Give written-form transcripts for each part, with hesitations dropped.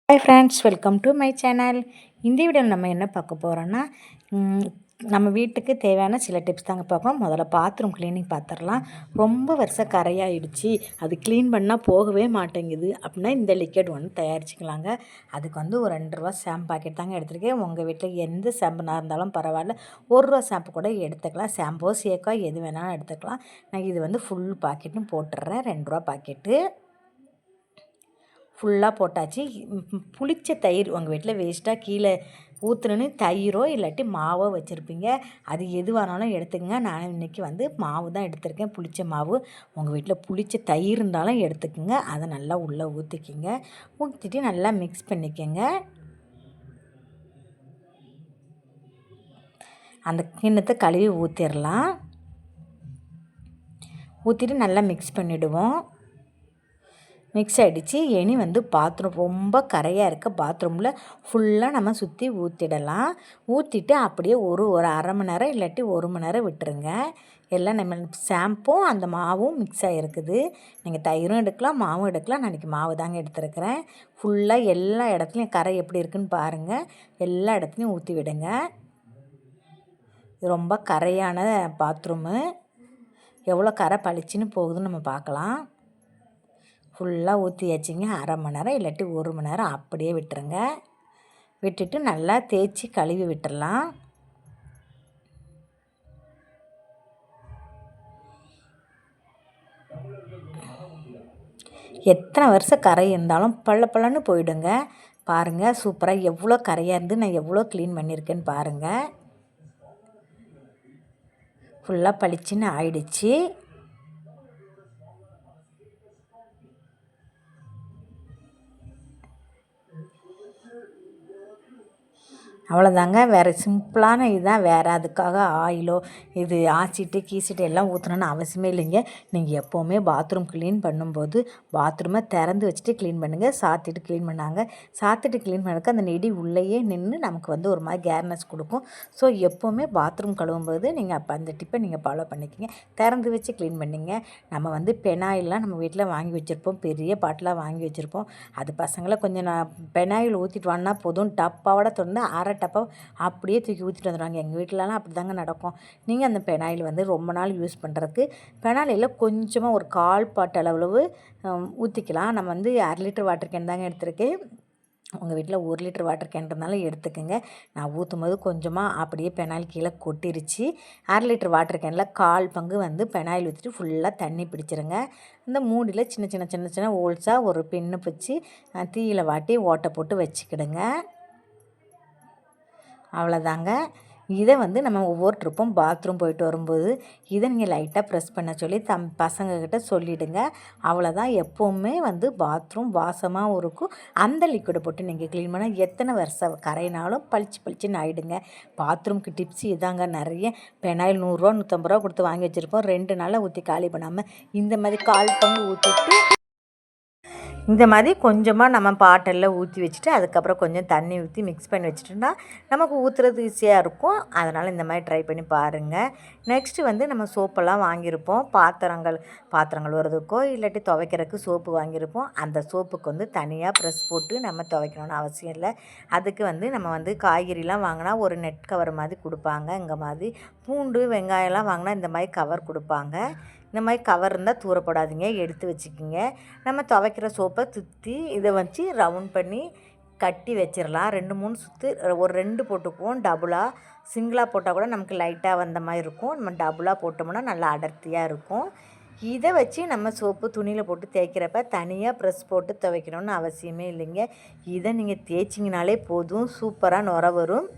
Hi friends, welcome to my channel. இந்த வீடியோவில் நம்ம என்ன பார்க்க போகிறோன்னா, நம்ம வீட்டுக்கு தேவையான சில டிப்ஸ் தாங்க பார்ப்போம். முதல்ல பாத்ரூம் க்ளீனிங் பார்த்துடலாம். ரொம்ப வருஷம் கரையாயிடுச்சு, அது க்ளீன் பண்ணால் போகவே மாட்டேங்குது அப்படின்னா இந்த லிக்விட் ஒன்று தயாரிச்சிக்கலாங்க. அதுக்கு வந்து ஒரு ₹2 ஷாம்பு பாக்கெட் தாங்க எடுத்துருக்கேன். உங்கள் வீட்டில் எந்த ஷாம்புனா இருந்தாலும் பரவாயில்ல, ₹1 ஷாம்பு கூட எடுத்துக்கலாம். ஷாம்போ சேக்கோ எது வேணாலும் எடுத்துக்கலாம். நான் இது வந்து ஃபுல் பாக்கெட்டும் போட்டுடுறேன். ₹2 பாக்கெட்டு ஃபுல்லாக போட்டாச்சு. புளிச்ச தயிர் உங்கள் வீட்டில் வேஸ்ட்டாக கீழே ஊற்றுனு தயிரோ இல்லாட்டி மாவோ வச்சுருப்பீங்க, அது எதுவானாலும் எடுத்துக்கங்க. நான் இன்றைக்கி வந்து மாவு தான் எடுத்திருக்கேன், புளிச்ச மாவு. உங்கள் வீட்டில் புளிச்ச தயிர் இருந்தாலும் எடுத்துக்கோங்க. அதை நல்லா உள்ளே ஊற்றிக்கிங்க. ஊற்றிட்டு நல்லா மிக்ஸ் பண்ணிக்கோங்க. அந்த கிண்ணத்தை கழுவி ஊற்றிடலாம். ஊற்றிட்டு நல்லா மிக்ஸ் பண்ணிவிடுவோம். மிக்ஸ் ஆகிடுச்சு. இனி வந்து பாத்ரூம் ரொம்ப கரையாக இருக்க பாத்ரூமில் ஃபுல்லாக நம்ம சுற்றி ஊற்றிடலாம். ஊற்றிட்டு அப்படியே ஒரு அரை மணி நேரம் இல்லாட்டி 1 மணி நேரம் விட்டுருங்க. எல்லாம் நம்ம ஷாம்பும் அந்த மாவும் மிக்ஸ் ஆகிருக்குது. நீங்கள் தயிரும் எடுக்கலாம், மாவும் எடுக்கலாம். நான் இன்றைக்கி மாவு தாங்க எடுத்துருக்கிறேன். ஃபுல்லாக எல்லா இடத்துலையும் கரை எப்படி இருக்குதுன்னு பாருங்கள். எல்லா இடத்துலையும் ஊற்றி விடுங்க. இது ரொம்ப கரையான பாத்ரூமு. எவ்வளோ கரை பளிச்சுன்னு போகுதுன்னு நம்ம பார்க்கலாம். ஃபுல்லாக ஊற்றியாச்சிங்க. அரை மணி நேரம் இல்லாட்டி 1 மணி நேரம் அப்படியே விட்டுருங்க. விட்டுட்டு நல்லா தேய்ச்சி கழுவி விட்டுடலாம். எத்தனை வருஷம் கரை இருந்தாலும் பள்ளன்னு போயிடுங்க. பாருங்கள், சூப்பராக எவ்வளோ கரையாக இருந்து நான் எவ்வளோ க்ளீன் பண்ணியிருக்கேன்னு பாருங்கள். ஃபுல்லாக பளிச்சுன்னு ஆயிடுச்சு. அவ்வளோதாங்க. வேறு சிம்பிளான இதுதான். வேறு அதுக்காக ஆயிலோ இது ஆசிட்டு கீசிட்டு எல்லாம் ஊற்றணுன்னு அவசியமே இல்லைங்க. நீங்கள் எப்போவுமே பாத்ரூம் க்ளீன் பண்ணும்போது பாத்ரூமை திறந்து வச்சுட்டு க்ளீன் பண்ணுங்கள். சாத்திட்டு க்ளீன் பண்ணாங்க. சாத்திட்டு க்ளீன் பண்ணதுக்கு அந்த நெடி உள்ளேயே நின்று நமக்கு வந்து ஒரு மாதிரி கேர்னஸ் கொடுக்கும். ஸோ எப்போவுமே பாத்ரூம் கழுவும்போது நீங்கள் அப்போ அந்த டிப்பை நீங்கள் ஃபாலோ பண்ணிக்கிங்க. திறந்து வச்சு க்ளீன் பண்ணிங்க. நம்ம வந்து பெனாயிலெலாம் நம்ம வீட்டில் வாங்கி வச்சுருப்போம், பெரிய பாட்டிலாக வாங்கி வச்சுருப்போம். அது பசங்களை கொஞ்சம் நான் பெனாயில் ஊற்றிட்டு வாங்கினா போதும், டப்பாவோட தொடர்ந்து அரை டப்பா அப்படியே தூக்கி ஊற்றிட்டு வந்துடுவாங்க. எங்கள் வீட்டிலலாம் அப்படி தாங்க நடக்கும். நீங்கள் அந்த பெனாயில் வந்து ரொம்ப நாள் யூஸ் பண்ணுறதுக்கு பெனாயிலில் கொஞ்சமாக ஒரு 1/4 பாட்டு அளவு ஊற்றிக்கலாம். நம்ம வந்து 1/2 லிட்டர் வாட்டர் கேன் தாங்க எடுத்திருக்கேன். உங்கள் வீட்டில் 1 லிட்டர் வாட்டர் கேன் இருந்தாலும் எடுத்துக்கோங்க. நான் ஊற்றும் போது கொஞ்சமாக அப்படியே பெனாயில் கீழே கொட்டிருச்சு. 1/2 லிட்டர் வாட்டர் கேனில் 1/4 பங்கு வந்து பெனாயில் ஊற்றிட்டு ஃபுல்லாக தண்ணி பிடிச்சிருங்க. இந்த மூடியில் சின்ன சின்ன ஹோல்ஸாக ஒரு பின்னு வச்சு தீயில் வாட்டி ஓட்டை போட்டு வச்சுக்கிடுங்க. அவ்வளோதாங்க. இதை வந்து நம்ம ஒவ்வொரு ட்ரிப்பும் பாத்ரூம் போயிட்டு வரும்போது இதை நீங்கள் லைட்டாக ப்ரெஸ் பண்ண சொல்லி பசங்கக்கிட்ட சொல்லிவிடுங்க. அவ்வளோதான். எப்போவுமே வந்து பாத்ரூம் வாசமாகவும் இருக்கும். அந்த லிக்விடை போட்டு நீங்கள் க்ளீன் பண்ணால் எத்தனை வருஷம் கரையினாலும் பளிச்சுன்னு ஆகிடுங்க. பாத்ரூம்க்கு டிப்ஸ் இதாங்க. நிறைய பெனாயில் ₹100 ₹150 கொடுத்து வாங்கி வச்சுருப்போம். 2 நாளில் ஊற்றி காலி பண்ணாமல் இந்த மாதிரி 1/4 பங்கு ஊற்றிட்டு இந்த மாதிரி கொஞ்சமாக நம்ம பாட்டிலில் ஊற்றி வச்சுட்டு அதுக்கப்புறம் கொஞ்சம் தண்ணி ஊற்றி மிக்ஸ் பண்ணி வச்சுட்டோம்னா நமக்கு ஊற்றுறது ஈஸியாக இருக்கும். அதனால் இந்த மாதிரி ட்ரை பண்ணி பாருங்கள். நெக்ஸ்ட்டு வந்து நம்ம சோப்பெல்லாம் வாங்கியிருப்போம். பாத்திரங்கள் வரதுக்கோ இல்லாட்டி துவைக்கிறதுக்கு சோப்பு வாங்கியிருப்போம். அந்த சோப்புக்கு வந்து தனியாக ப்ரெஸ் போட்டு நம்ம துவைக்கணும்னு அவசியம் இல்லை. அதுக்கு வந்து நம்ம வந்து காய்கறிலாம் வாங்கினா ஒரு நெட் கவர் மாதிரி கொடுப்பாங்க. இங்கே மாதிரி பூண்டு வெங்காயம்லாம் வாங்கினா இந்த மாதிரி கவர் கொடுப்பாங்க. இந்த மாதிரி கவர் இருந்தால் தூரப்படாதீங்க, எடுத்து வச்சுக்கிங்க. நம்ம துவைக்கிற சோப்பை சுற்றி இதை வச்சு ரவுண்ட் பண்ணி கட்டி வச்சிடலாம். 2-3 சுற்று ஒரு 2 போட்டுக்குவோம். டபுளாக சிங்கிளாக போட்டால் கூட நமக்கு லைட்டாக வந்த மாதிரி இருக்கும். நம்ம டபுளாக போட்டோம்னா நல்லா அடர்த்தியாக இருக்கும். இதை வச்சு நம்ம சோப்பு துணியில் போட்டு தேய்க்கிறப்ப தனியாக ப்ரெஸ் போட்டு துவைக்கணும்னு அவசியமே இல்லைங்க. இதை நீங்கள் தேய்ச்சிங்கனாலே போதும், சூப்பராக நுர வரும்,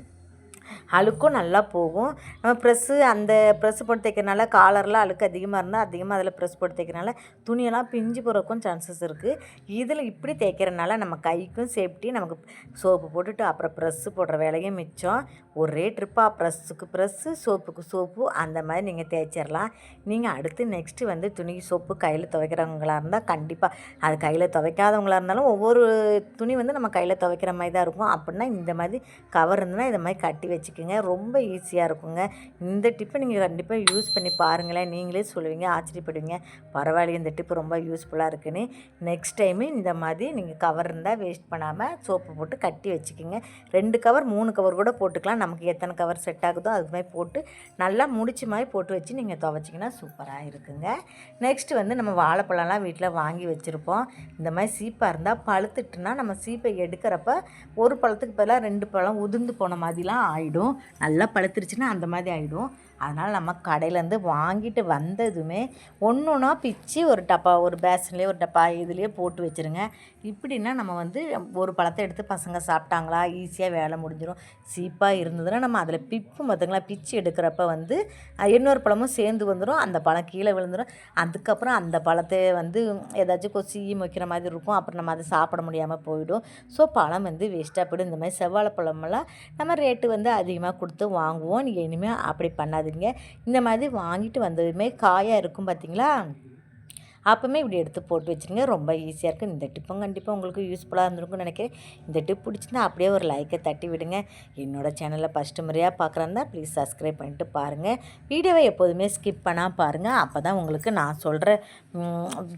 அழுக்கும் நல்லா போகும். நம்ம அந்த ப்ரெஸ்ஸு போட்டு தைக்கிறனால காலர்லாம் அழுக்கு அதிகமாக இருந்தால் அதில் ப்ரெஸ் போட்டு தைக்கிறனால துணியெல்லாம் பிஞ்சு போகிறக்கும் சான்சஸ் இருக்குது. இதில் இப்படி தேய்க்கிறனால நம்ம கைக்கும் சேஃப்டி, நமக்கு சோப்பு போட்டுட்டு அப்புறம் ப்ரெஸ்ஸு போடுற வேலையும் மிச்சம். ஒரே ட்ரிப்பாக ப்ரெஸ்ஸுக்கு ப்ரெஸ்ஸு சோப்புக்கு சோப்பு அந்த மாதிரி நீங்கள் தேய்ச்சிடலாம். நீங்கள் அடுத்து நெக்ஸ்ட்டு வந்து துணிக்கு சோப்பு கையில் துவைக்கிறவங்களாக இருந்தால் கண்டிப்பாக அது கையில் துவைக்காதவங்களாக இருந்தாலும் ஒவ்வொரு துணி வந்து நம்ம கையில் துவைக்கிற மாதிரி தான் இருக்கும். அப்படின்னா இந்த மாதிரி கவர் இருந்ததுன்னா இதை மாதிரி கட்டி வச்சுக்கோங்க. ரொம்ப ஈஸியாக இருக்குங்க. இந்த டிப்பை நீங்கள் கண்டிப்பாக யூஸ் பண்ணி பாருங்களேன். நீங்களே சொல்லுவீங்க, ஆச்சரியப்படுவீங்க. பரவாயில்லையே இந்த டிப்பு ரொம்ப யூஸ்ஃபுல்லாக இருக்குன்னு. நெக்ஸ்ட் டைமு இந்த மாதிரி நீங்கள் கவர் இருந்தால் வேஸ்ட் பண்ணாமல் சோப்பு போட்டு கட்டி வச்சுக்கோங்க. 2 கவர் 3 கவர் கூட போட்டுக்கலாம். நமக்கு எத்தனை கவர் செட் ஆகுதோ அது மாதிரி போட்டு நல்லா முடிச்சு மாதிரி போட்டு வச்சு நீங்கள் துவைச்சிங்கன்னா சூப்பராக இருக்குங்க. நெக்ஸ்ட்டு வந்து நம்ம வாழைப்பழம்லாம் வீட்டில் வாங்கி வச்சுருப்போம். இந்த மாதிரி சீப்பாக இருந்தால் பழுத்துட்டுனா நம்ம சீப்பை எடுக்கிறப்ப ஒரு பழத்துக்கு பதிலாக 2 பழம் உதிர்ந்து போன மாதிரிலாம் ஆகிடும். நல்லா பழுத்துருச்சுன்னா அந்த மாதிரி ஆகிடும். அதனால் நம்ம கடையிலேருந்து வாங்கிட்டு வந்ததுமே ஒன்று ஒன்றா பிச்சு ஒரு டப்பா, ஒரு பேசன்லேயே ஒரு டப்பா இதுலேயே போட்டு வச்சுருங்க. இப்படின்னா நம்ம வந்து ஒரு பழத்தை எடுத்து பசங்க சாப்பிட்டாங்களா ஈஸியாக வேலை முடிஞ்சிடும். சீப்பாக இருந்ததுன்னா நம்ம அதில் பிப்பு பார்த்திங்களா, பிச்சு எடுக்கிறப்ப வந்து இன்னொரு பழமும் சேர்ந்து வந்துடும். அந்த பழம் கீழே விழுந்துடும். அதுக்கப்புறம் அந்த பழத்தை வந்து ஏதாச்சும் கொசி வைக்கிற மாதிரி இருக்கும். அப்புறம் நம்ம அதை சாப்பிட முடியாமல் போயிடும். ஸோ பழம் வந்து வேஸ்ட்டாக போய்டும். இந்த மாதிரி செவ்வாழை பழமெல்லாம் நம்ம ரேட்டு வந்து அதிகமாக கொடுத்து வாங்குவோம். நீங்கள் இனிமேல் அப்படி பண்ணாதீங்க. இந்த மாதிரி வாங்கிட்டு வந்ததுமே காயாக இருக்கும் பார்த்திங்களா, அப்போவுமே இப்படி எடுத்து போட்டு வச்சுருங்க. ரொம்ப ஈஸியாக இருக்குது. இந்த டிப்பும் கண்டிப்பாக உங்களுக்கு யூஸ்ஃபுல்லாக இருந்திருக்கும்னு நினைக்கிறேன். இந்த டிப் பிடிச்சிருந்தா அப்படியே ஒரு லைக்கை தட்டி விடுங்க. என்னோடய சேனலை ஃபஸ்ட்டு முறையாக பார்க்குறாருந்தா ப்ளீஸ் சப்ஸ்கிரைப் பண்ணிட்டு பாருங்கள். வீடியோவை எப்போதுமே ஸ்கிப் பண்ணால் பாருங்கள். அப்போ தான் உங்களுக்கு நான் சொல்கிற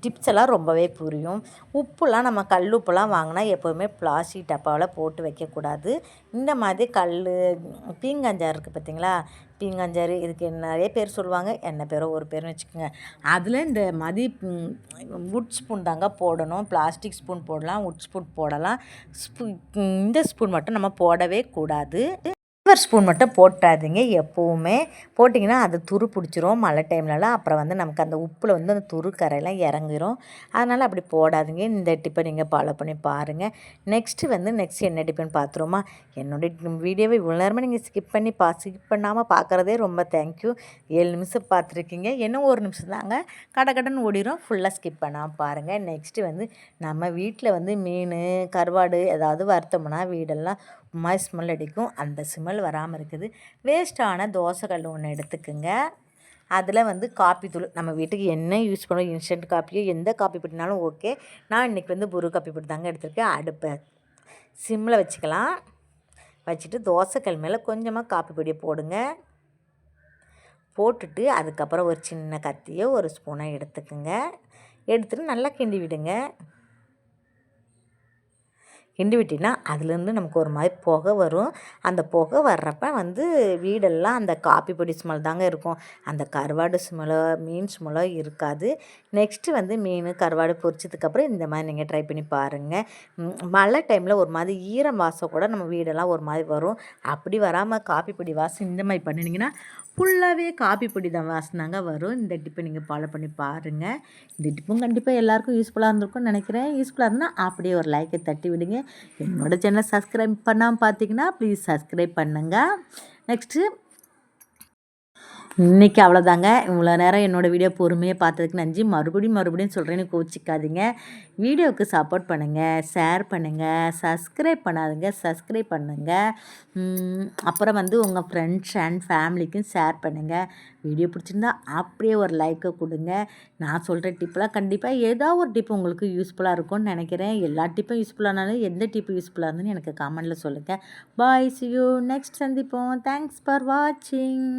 டிப்ஸ் எல்லாம் ரொம்பவே புரியும். உப்புலாம் நம்ம கல் உப்புலாம் வாங்கினா எப்போதுமே பிளாஸ்டிக் டப்பாவில் போட்டு வைக்கக்கூடாது. இந்த மாதிரி பீங்காஞ்சாறு இருக்குது பார்த்திங்களா, பீங்காஞ்சாறு இதுக்கு நிறைய பேர் சொல்லுவாங்க. என்ன பேரோ ஒரு பேர்னு வச்சுக்கோங்க. அதில் இந்த மாதிரி வுட் ஸ்பூன் தாங்க போடணும். பிளாஸ்டிக் ஸ்பூன் போடலாம், வுட் ஸ்பூன் போடலாம். இந்த ஸ்பூன் மட்டும் நம்ம போடவே கூடாது. சில்வர் ஸ்பூன் மட்டும் போட்டாதீங்க. எப்போவுமே போட்டிங்கன்னா அது துரு பிடிச்சிரும் மழை டைம்லலாம். அப்புறம் வந்து நமக்கு அந்த உப்பில் வந்து அந்த துரு கரையெல்லாம் இறங்கிரும். அதனால் அப்படி போடாதீங்க. இந்த டிப்பை நீங்கள் ஃபாலோ பண்ணி பாருங்கள். நெக்ஸ்ட்டு என்ன டிப்புன்னு பார்த்துருவோமா. என்னுடைய வீடியோவை இவ்வளோ நேரமாக நீங்கள் ஸ்கிப் பண்ணாமல் பார்க்குறதே ரொம்ப தேங்க்யூ. 7 நிமிஷம் பார்த்துருக்கீங்க. இன்னும் 1 நிமிஷம் தாங்க கடன்னு ஓடிடும். ஃபுல்லாக ஸ்கிப் பண்ணாமல் பாருங்கள். நெக்ஸ்ட்டு வந்து நம்ம வீட்டில் வந்து மீன், கருவாடு ஏதாவது வறுத்தோம்னா வீடெல்லாம் மாதிரி ஸ்மெல் அடிக்கும். அந்த ஸ்மெல் வராமல் இருக்குது. வேஸ்ட்டான தோசைக்கல் ஒன்று எடுத்துக்குங்க. அதில் வந்து காப்பி தூள் நம்ம வீட்டுக்கு என்ன யூஸ் பண்ணுவோம், இன்ஸ்டன்ட் காப்பியோ எந்த காப்பி பொடினாலும் ஓகே. நான் இன்றைக்கி வந்து புரு காப்பி பொடி தாங்க எடுத்திருக்கேன். அடுப்பை சிம்மில் வச்சுக்கலாம். வச்சுட்டு தோசைக்கல் மேலே கொஞ்சமாக காப்பி பொடியை போடுங்க. போட்டுட்டு அதுக்கப்புறம் ஒரு சின்ன கத்தியோ ஒரு ஸ்பூனை எடுத்துக்குங்க. எடுத்துகிட்டு நல்லா கிண்டி விடுங்க. கிண்டி விட்டிங்கன்னா அதுலேருந்து நமக்கு ஒரு மாதிரி புகை வரும். அந்த புகை வர்றப்ப வந்து வீடெல்லாம் அந்த காப்பி பொடி ஸ்மெல் தாங்க இருக்கும். அந்த கருவாடு ஸ்மெல்லோ மீன் ஸ்மெல்லோ இருக்காது. நெக்ஸ்ட்டு வந்து மீன் கருவாடு பொரிச்சதுக்கப்புறம் இந்த மாதிரி நீங்கள் ட்ரை பண்ணி பாருங்கள். மழை டைமில் ஒரு மாதிரி ஈரம் வாசம் கூட நம்ம வீடெல்லாம் ஒரு மாதிரி வரும். அப்படி வராமல் காப்பி பொடி வாசம் இந்த மாதிரி பண்ணினீங்கன்னா ஃபுல்லாகவே காப்பி பொடி தான் வாசம் தாங்க வரும். இந்த டிப்பை நீங்கள் ஃபாலோ பண்ணி பாருங்கள். இந்த டிப்பும் கண்டிப்பாக எல்லாேருக்கும் யூஸ்ஃபுல்லாக இருந்திருக்கும்னு நினைக்கிறேன். யூஸ்ஃபுல்லாக இருந்தால் அப்படியே ஒரு லைக்கை தட்டி விடுங்க. என்னோடய சேனலை சப்ஸ்கிரைப் பண்ணாமல் பார்த்தீங்கன்னா ப்ளீஸ் சப்ஸ்கிரைப் பண்ணுங்கள். நெக்ஸ்ட்டு இன்றைக்கி அவ்வளோதாங்க. இவ்வளோ நேரம் என்னோடய வீடியோ பொறுமையாக பார்த்ததுக்கு நன்றி. மறுபடியும் சொல்கிறேன்னு கோச்சிக்காதீங்க. வீடியோவுக்கு சப்போர்ட் பண்ணுங்கள், ஷேர் பண்ணுங்கள், சப்ஸ்கிரைப் பண்ணாதுங்க சப்ஸ்கிரைப் பண்ணுங்கள். அப்புறம் வந்து உங்கள் ஃப்ரெண்ட்ஸ் அண்ட் ஃபேமிலிக்கும் ஷேர் பண்ணுங்கள். வீடியோ பிடிச்சிருந்தா அப்படியே ஒரு லைக்கை கொடுங்க. நான் சொல்கிற டிப்பெலாம் கண்டிப்பாக ஏதோ ஒரு டிப்பு உங்களுக்கு யூஸ்ஃபுல்லாக இருக்கும்னு நினைக்கிறேன். எல்லா டிப்பும் யூஸ்ஃபுல்லானாலும் எந்த டிப்பு யூஸ்ஃபுல்லாக இருந்துன்னு எனக்கு கமெண்டில் சொல்லுங்கள். பாய், see you நெக்ஸ்ட் சந்திப்போம். தேங்க்ஸ் ஃபார் வாட்சிங்.